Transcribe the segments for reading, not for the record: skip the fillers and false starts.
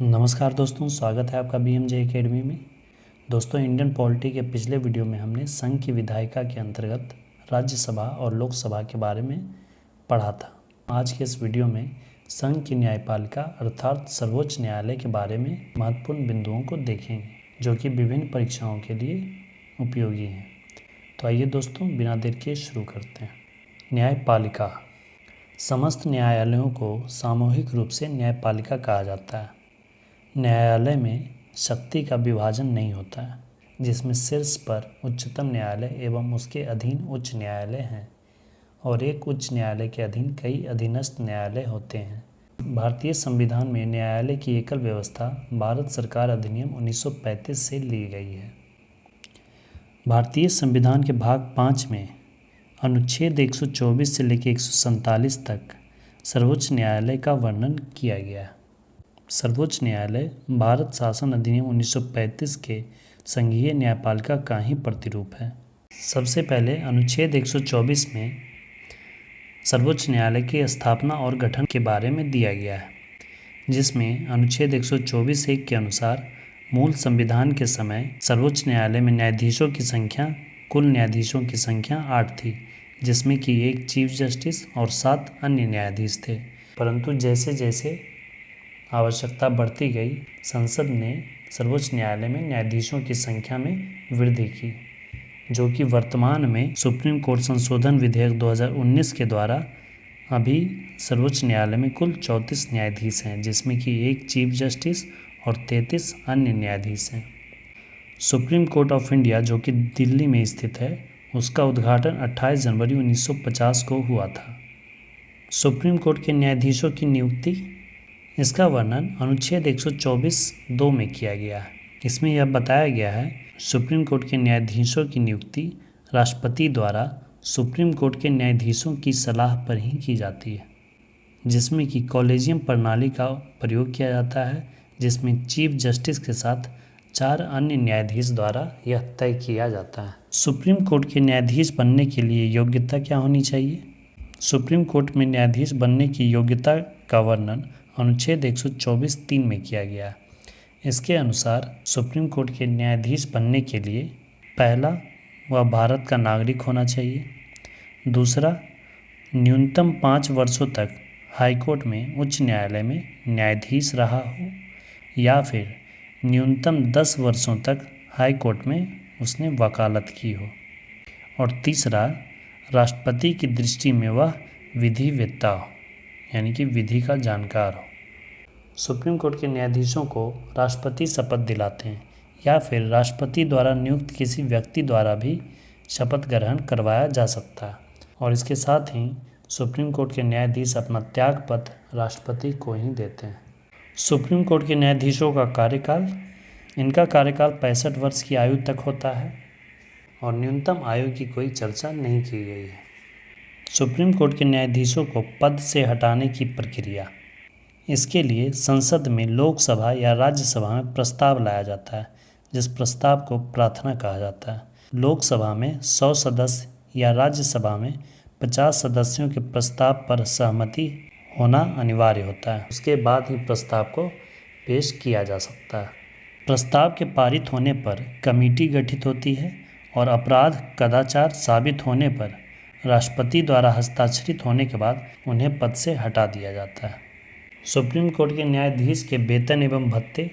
नमस्कार दोस्तों, स्वागत है आपका BMJ एकेडमी में। दोस्तों, इंडियन पॉलिटी के पिछले वीडियो में हमने संघ की विधायिका के अंतर्गत राज्यसभा और लोकसभा के बारे में पढ़ा था। आज के इस वीडियो में संघ की न्यायपालिका अर्थात सर्वोच्च न्यायालय के बारे में महत्वपूर्ण बिंदुओं को देखेंगे, जो कि विभिन्न परीक्षाओं के लिए उपयोगी हैं। तो आइए दोस्तों, बिना देर के शुरू करते हैं। न्यायपालिका। समस्त न्यायालयों को सामूहिक रूप से न्यायपालिका कहा जाता है। न्यायालय में शक्ति का विभाजन नहीं होता है, जिसमें शीर्ष पर उच्चतम न्यायालय एवं उसके अधीन उच्च न्यायालय हैं और एक उच्च न्यायालय के अधीन कई अधीनस्थ न्यायालय होते हैं। भारतीय संविधान में न्यायालय की एकल व्यवस्था भारत सरकार अधिनियम 1935 से ली गई है। भारतीय संविधान के भाग 5 में अनुच्छेद 124 से लेकर 147 तक सर्वोच्च न्यायालय का वर्णन किया गया है। सर्वोच्च न्यायालय भारत शासन अधिनियम 1935 के संघीय न्यायपालिका का ही प्रतिरूप है। सबसे पहले अनुच्छेद 124 में सर्वोच्च न्यायालय की स्थापना और गठन के बारे में दिया गया है, जिसमें अनुच्छेद 124(1) के अनुसार मूल संविधान के समय सर्वोच्च न्यायालय में न्यायाधीशों की संख्या कुल न्यायाधीशों की संख्या 8 थी, जिसमें कि एक चीफ जस्टिस और 7 अन्य न्यायाधीश थे। परंतु जैसे जैसे आवश्यकता बढ़ती गई, संसद ने सर्वोच्च न्यायालय में न्यायाधीशों की संख्या में वृद्धि की, जो कि वर्तमान में सुप्रीम कोर्ट संशोधन विधेयक 2019 के द्वारा अभी सर्वोच्च न्यायालय में कुल 34 न्यायाधीश हैं, जिसमें कि एक चीफ जस्टिस और 33 अन्य न्यायाधीश हैं। सुप्रीम कोर्ट ऑफ इंडिया, जो कि दिल्ली में स्थित है, उसका उद्घाटन 28 जनवरी 1950 को हुआ था। सुप्रीम कोर्ट के न्यायाधीशों की नियुक्ति, इसका वर्णन अनुच्छेद 124(2) में किया गया है। इसमें यह बताया गया है, सुप्रीम कोर्ट के न्यायाधीशों की नियुक्ति राष्ट्रपति द्वारा सुप्रीम कोर्ट के न्यायाधीशों की सलाह पर ही की जाती है, जिसमें कि कॉलेजियम प्रणाली का प्रयोग किया जाता है, जिसमें चीफ जस्टिस के साथ 4 अन्य न्यायाधीश द्वारा यह तय किया जाता है। सुप्रीम कोर्ट के न्यायाधीश बनने के लिए योग्यता क्या होनी चाहिए? सुप्रीम कोर्ट में न्यायाधीश बनने की योग्यता का वर्णन अनुच्छेद 124(3) में किया गया। इसके अनुसार सुप्रीम कोर्ट के न्यायाधीश बनने के लिए पहला, वह भारत का नागरिक होना चाहिए। दूसरा, न्यूनतम 5 वर्षों तक हाईकोर्ट में उच्च न्यायालय में न्यायाधीश रहा हो, या फिर न्यूनतम 10 वर्षों तक हाईकोर्ट में उसने वकालत की हो। और तीसरा, राष्ट्रपति की दृष्टि में वह विधिवेत्ता हो, यानी कि विधि का जानकार हो। सुप्रीम कोर्ट के न्यायाधीशों को राष्ट्रपति शपथ दिलाते हैं, या फिर राष्ट्रपति द्वारा नियुक्त किसी व्यक्ति द्वारा भी शपथ ग्रहण करवाया जा सकता है। और इसके साथ ही सुप्रीम कोर्ट के न्यायाधीश अपना त्यागपत्र राष्ट्रपति को ही देते हैं। सुप्रीम कोर्ट के न्यायाधीशों का कार्यकाल, इनका कार्यकाल 65 वर्ष की आयु तक होता है और न्यूनतम आयु की कोई चर्चा नहीं की गई है। सुप्रीम कोर्ट के न्यायाधीशों को पद से हटाने की प्रक्रिया, इसके लिए संसद में लोकसभा या राज्यसभा में प्रस्ताव लाया जाता है, जिस प्रस्ताव को प्रार्थना कहा जाता है। लोकसभा में 100 सदस्य या राज्यसभा में 50 सदस्यों के प्रस्ताव पर सहमति होना अनिवार्य होता है। उसके बाद ही प्रस्ताव को पेश किया जा सकता है। प्रस्ताव के पारित होने पर कमेटी गठित होती है और अपराध कदाचार साबित होने पर राष्ट्रपति द्वारा हस्ताक्षरित होने के बाद उन्हें पद से हटा दिया जाता है। सुप्रीम कोर्ट के न्यायाधीश के वेतन एवं भत्ते,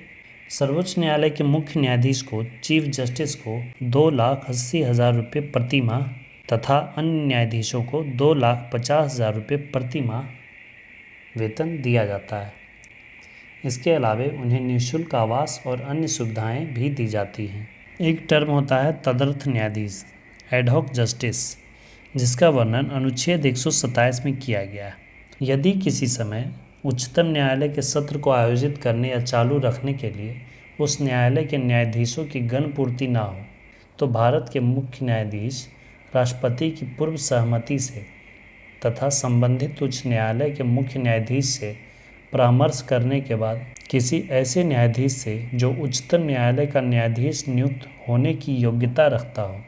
सर्वोच्च न्यायालय के मुख्य न्यायाधीश को, चीफ जस्टिस को 2,80,000 रुपये प्रति माह तथा अन्य न्यायाधीशों को 2,50,000 रुपये प्रति माह वेतन दिया जाता है। इसके अलावे उन्हें निःशुल्क आवास और अन्य सुविधाएं भी दी जाती हैं। एक टर्म होता है तदर्थ न्यायाधीश, एडहॉक जस्टिस, जिसका वर्णन अनुच्छेद 127 में किया गया है। यदि किसी समय उच्चतम न्यायालय के सत्र को आयोजित करने या चालू रखने के लिए उस न्यायालय के न्यायाधीशों की गणपूर्ति ना हो, तो भारत के मुख्य न्यायाधीश राष्ट्रपति की पूर्व सहमति से तथा संबंधित उच्च न्यायालय के मुख्य न्यायाधीश से परामर्श करने के बाद किसी ऐसे न्यायाधीश से जो उच्चतम न्यायालय का न्यायाधीश नियुक्त होने की योग्यता रखता हो,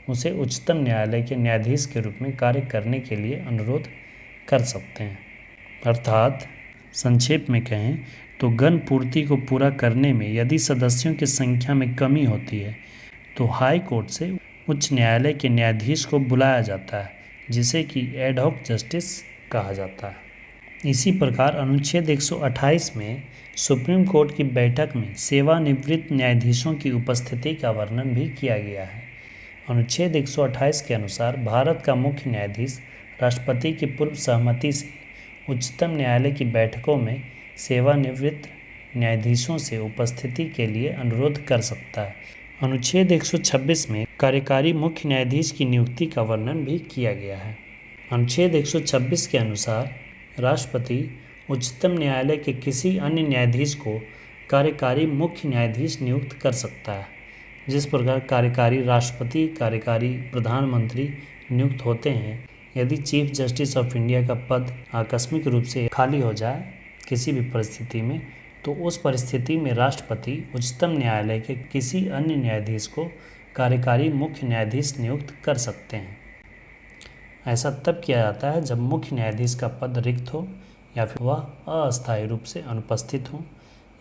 उसे उच्चतम न्यायालय के न्यायाधीश के रूप में कार्य करने के लिए अनुरोध कर सकते हैं। अर्थात संक्षेप में कहें तो गण पूर्ति को पूरा करने में यदि सदस्यों की संख्या में कमी होती है तो हाई कोर्ट से उच्च न्यायालय के न्यायाधीश को बुलाया जाता है, जिसे कि एड हॉक जस्टिस कहा जाता है। इसी प्रकार अनुच्छेद 128 में सुप्रीम कोर्ट की बैठक में सेवानिवृत्त न्यायाधीशों की उपस्थिति का वर्णन भी किया गया है। अनुच्छेद 128 के अनुसार भारत का मुख्य न्यायाधीश राष्ट्रपति की पूर्व सहमति से उच्चतम न्यायालय की बैठकों में सेवानिवृत्त न्यायाधीशों से उपस्थिति के लिए अनुरोध कर सकता है। अनुच्छेद 126 में कार्यकारी मुख्य न्यायाधीश की नियुक्ति का वर्णन भी किया गया है। अनुच्छेद 126 के अनुसार राष्ट्रपति उच्चतम न्यायालय के किसी अन्य न्यायाधीश को कार्यकारी मुख्य न्यायाधीश नियुक्त कर सकता है। जिस प्रकार कार्यकारी राष्ट्रपति, कार्यकारी प्रधानमंत्री नियुक्त होते हैं, यदि चीफ जस्टिस ऑफ इंडिया का पद आकस्मिक रूप से खाली हो जाए किसी भी परिस्थिति में, तो उस परिस्थिति में राष्ट्रपति उच्चतम न्यायालय के किसी अन्य न्यायाधीश को कार्यकारी मुख्य न्यायाधीश नियुक्त कर सकते हैं। ऐसा तब किया जाता है जब मुख्य न्यायाधीश का पद रिक्त हो या फिर वह अस्थायी रूप से अनुपस्थित हो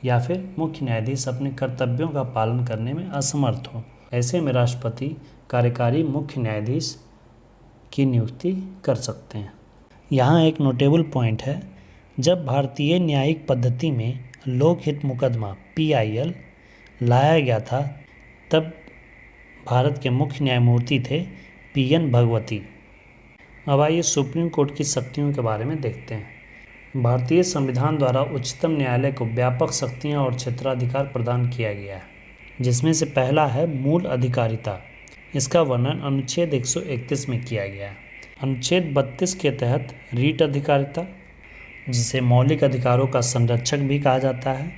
या फिर मुख्य न्यायाधीश अपने कर्तव्यों का पालन करने में असमर्थ हो। ऐसे में राष्ट्रपति कार्यकारी मुख्य न्यायाधीश की नियुक्ति कर सकते हैं। यहाँ एक नोटेबल पॉइंट है, जब भारतीय न्यायिक पद्धति में लोकहित मुकदमा PIL लाया गया था तब भारत के मुख्य न्यायमूर्ति थे PN भगवती। अब आइए सुप्रीम कोर्ट की शक्तियों के बारे में देखते हैं। भारतीय संविधान द्वारा उच्चतम न्यायालय को व्यापक शक्तियां और क्षेत्राधिकार प्रदान किया गया है, जिसमें से पहला है मूल अधिकारिता। इसका वर्णन अनुच्छेद 131 में किया गया है। अनुच्छेद 32 के तहत रीट अधिकारिता, जिसे मौलिक अधिकारों का संरक्षक भी कहा जाता है।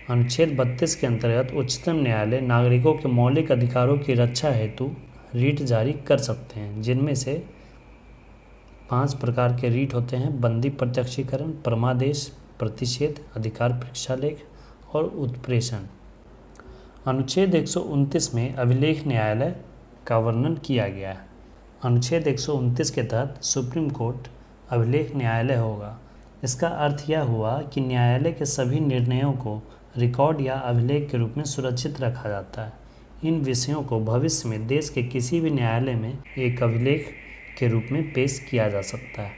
अनुच्छेद 32 के अंतर्गत उच्चतम न्यायालय नागरिकों के मौलिक अधिकारों की रक्षा हेतु रीट जारी कर सकते हैं, जिनमें से 5 प्रकार के रीट होते हैं: बंदी प्रत्यक्षीकरण, परमादेश, प्रतिषेध, अधिकार परीक्षालेख और उत्प्रेषण। अनुच्छेद 129 में अभिलेख न्यायालय का वर्णन किया गया है। अनुच्छेद 129 के तहत सुप्रीम कोर्ट अभिलेख न्यायालय होगा। इसका अर्थ यह हुआ कि न्यायालय के सभी निर्णयों को रिकॉर्ड या अभिलेख के रूप में सुरक्षित रखा जाता है। इन विषयों को भविष्य में देश के किसी भी न्यायालय में एक अभिलेख के रूप में पेश किया जा सकता है।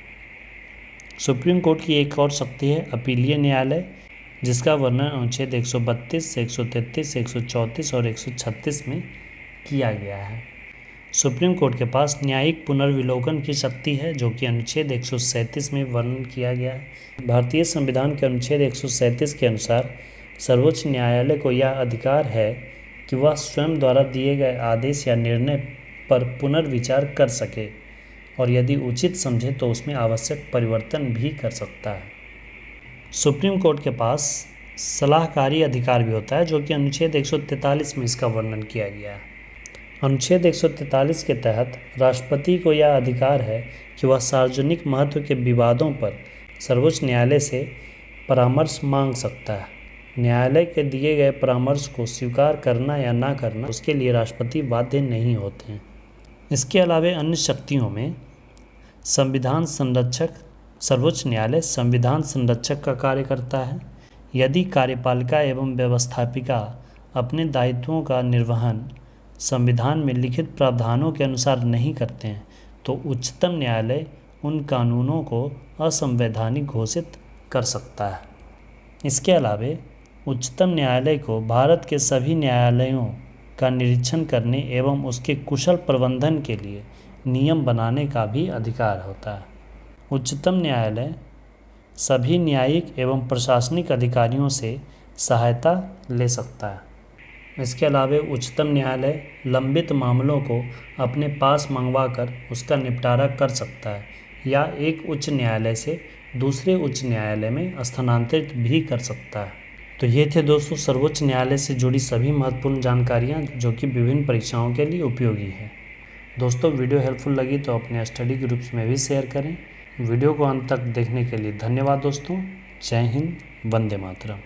सुप्रीम कोर्ट की एक और शक्ति है अपीलीय न्यायालय, जिसका वर्णन अनुच्छेद 132, 133, 134 और 136 में किया गया है। सुप्रीम कोर्ट के पास न्यायिक पुनर्विलोकन की शक्ति है, जो कि अनुच्छेद 137 में वर्णन किया गया है। भारतीय संविधान के अनुच्छेद 137 के अनुसार सर्वोच्च न्यायालय को यह अधिकार है कि वह स्वयं द्वारा दिए गए आदेश या निर्णय पर पुनर्विचार कर सके और यदि उचित समझे तो उसमें आवश्यक परिवर्तन भी कर सकता है। सुप्रीम कोर्ट के पास सलाहकारी अधिकार भी होता है, जो कि अनुच्छेद 143 में इसका वर्णन किया गया है। अनुच्छेद 143 के तहत राष्ट्रपति को यह अधिकार है कि वह सार्वजनिक महत्व के विवादों पर सर्वोच्च न्यायालय से परामर्श मांग सकता है। न्यायालय के दिए गए परामर्श को स्वीकार करना या ना करना उसके लिए राष्ट्रपति बाध्य नहीं होते हैं। इसके अलावा अन्य शक्तियों में संविधान संरक्षक, सर्वोच्च न्यायालय संविधान संरक्षक का कार्य करता है। यदि कार्यपालिका एवं व्यवस्थापिका अपने दायित्वों का निर्वहन संविधान में लिखित प्रावधानों के अनुसार नहीं करते हैं तो उच्चतम न्यायालय उन कानूनों को असंवैधानिक घोषित कर सकता है। इसके अलावा उच्चतम न्यायालय को भारत के सभी न्यायालयों का निरीक्षण करने एवं उसके कुशल प्रबंधन के लिए नियम बनाने का भी अधिकार होता है। उच्चतम न्यायालय सभी न्यायिक एवं प्रशासनिक अधिकारियों से सहायता ले सकता है। इसके अलावा उच्चतम न्यायालय लंबित मामलों को अपने पास मंगवाकर उसका निपटारा कर सकता है या एक उच्च न्यायालय से दूसरे उच्च न्यायालय में स्थानांतरित भी कर सकता है। तो ये थे दोस्तों सर्वोच्च न्यायालय से जुड़ी सभी महत्वपूर्ण जानकारियाँ जो कि विभिन्न परीक्षाओं के लिए उपयोगी है। दोस्तों वीडियो हेल्पफुल लगी तो अपने स्टडी ग्रुप्स में भी शेयर करें। वीडियो को अंत तक देखने के लिए धन्यवाद दोस्तों। जय हिंद, वंदे मातरम।